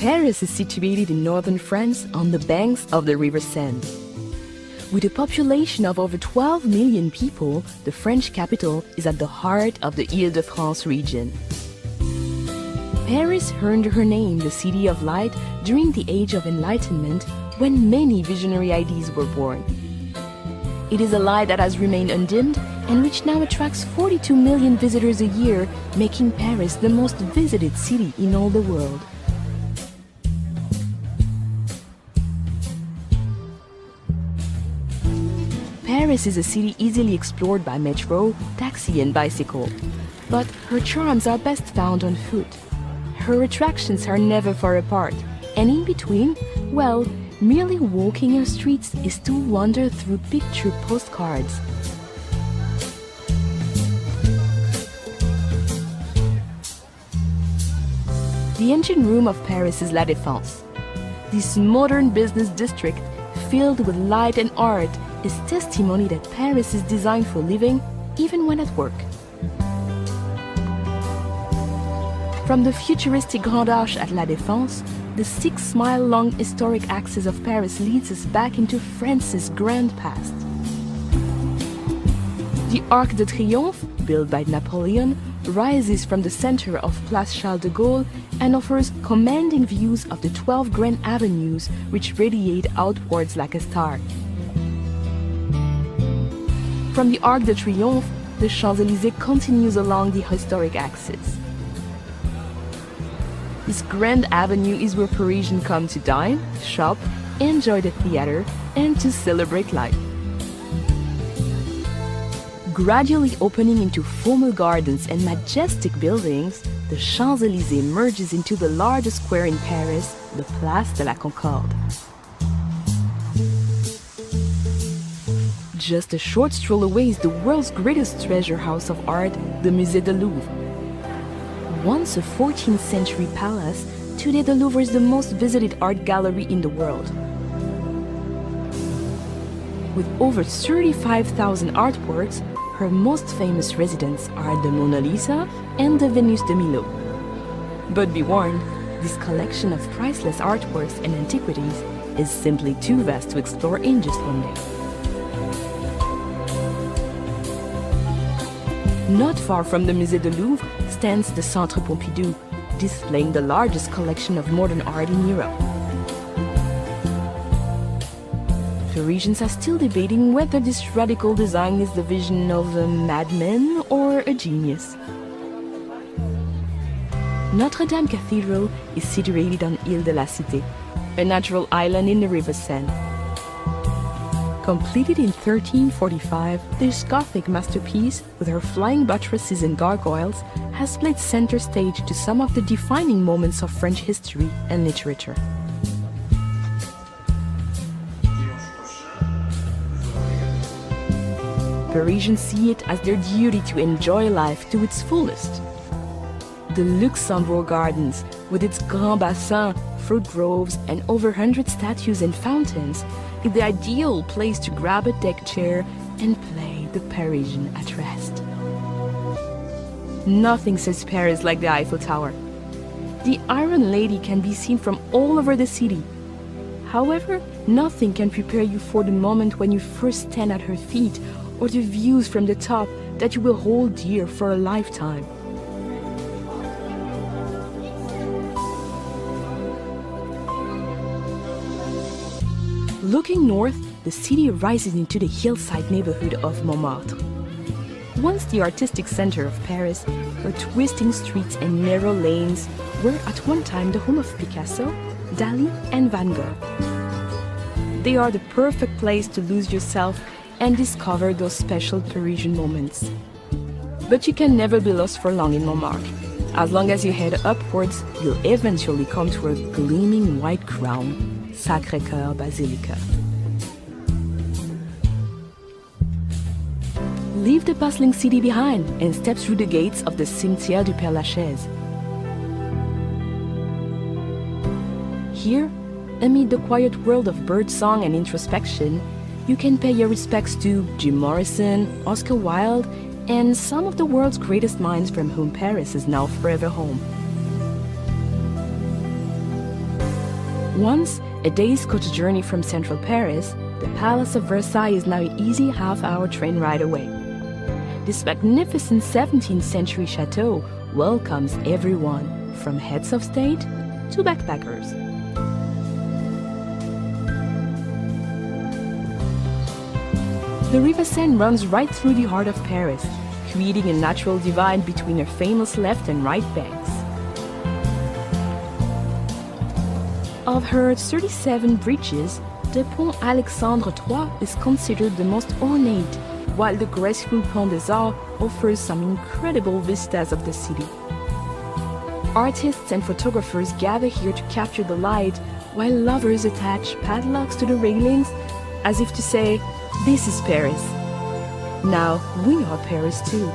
Paris is situated in northern France on the banks of the River Seine. With a population of over 12 million people, the French capital is at the heart of the Île-de-France region. Paris earned her name the City of Light during the Age of Enlightenment, when many visionary ideas were born. It is a light that has remained undimmed and which now attracts 42 million visitors a year, making Paris the most visited city in all the world. Paris is a city easily explored by metro, taxi and bicycle, but her charms are best found on foot. Her attractions are never far apart, and in between, well, merely walking her streets is to wander through picture postcards. The engine room of Paris is La Défense. This modern business district, filled with light and art, is testimony that Paris is designed for living, even when at work. From the futuristic Grand Arche at La Défense, the 6-mile-long historic axis of Paris leads us back into France's grand past. The Arc de Triomphe, built by Napoleon, rises from the center of Place Charles de Gaulle and offers commanding views of the 12 grand avenues which radiate outwards like a star. From the Arc de Triomphe, the Champs-Élysées continues along the historic axis. This grand avenue is where Parisians come to dine, shop, enjoy the theater, and to celebrate life. Gradually opening into formal gardens and majestic buildings, the Champs-Élysées merges into the largest square in Paris, the Place de la Concorde. Just a short stroll away is the world's greatest treasure house of art, the Musée du Louvre. Once a 14th century palace, today the Louvre is the most visited art gallery in the world. With over 35,000 artworks, her most famous residents are the Mona Lisa and the Venus de Milo. But be warned, this collection of priceless artworks and antiquities is simply too vast to explore in just one day. Not far from the Musée du Louvre stands the Centre Pompidou, displaying the largest collection of modern art in Europe. Parisians are still debating whether this radical design is the vision of a madman or a genius. Notre Dame Cathedral is situated on Île de la Cité, a natural island in the River Seine. Completed in 1345, this Gothic masterpiece, with her flying buttresses and gargoyles, has played center stage to some of the defining moments of French history and literature. Parisians see it as their duty to enjoy life to its fullest. The Luxembourg Gardens, with its Grand Bassin, fruit groves, and over 100 statues and fountains, is the ideal place to grab a deck chair and play the Parisian at rest. Nothing says Paris like the Eiffel Tower. The Iron Lady can be seen from all over the city. However, nothing can prepare you for the moment when you first stand at her feet, or the views from the top that you will hold dear for a lifetime. Looking north, the city rises into the hillside neighborhood of Montmartre. Once the artistic center of Paris, her twisting streets and narrow lanes were at one time the home of Picasso, Dali, and Van Gogh. They are the perfect place to lose yourself and discover those special Parisian moments. But you can never be lost for long in Montmartre. As long as you head upwards, you'll eventually come to a gleaming white crown, Sacré-Cœur Basilica. Leave the bustling city behind and step through the gates of the Cimetière du Père-Lachaise. Here, amid the quiet world of birdsong and introspection, you can pay your respects to Jim Morrison, Oscar Wilde, and some of the world's greatest minds from whom Paris is now forever home. Once a day's coach journey from central Paris, the Palace of Versailles is now an easy half-hour train ride away. This magnificent 17th century chateau welcomes everyone, from heads of state to backpackers. The River Seine runs right through the heart of Paris, creating a natural divide between her famous left and right banks. Of her 37 bridges, the Pont Alexandre III is considered the most ornate, while the graceful Pont des Arts offers some incredible vistas of the city. Artists and photographers gather here to capture the light, while lovers attach padlocks to the railings, as if to say, "This is Paris. Now we are Paris too."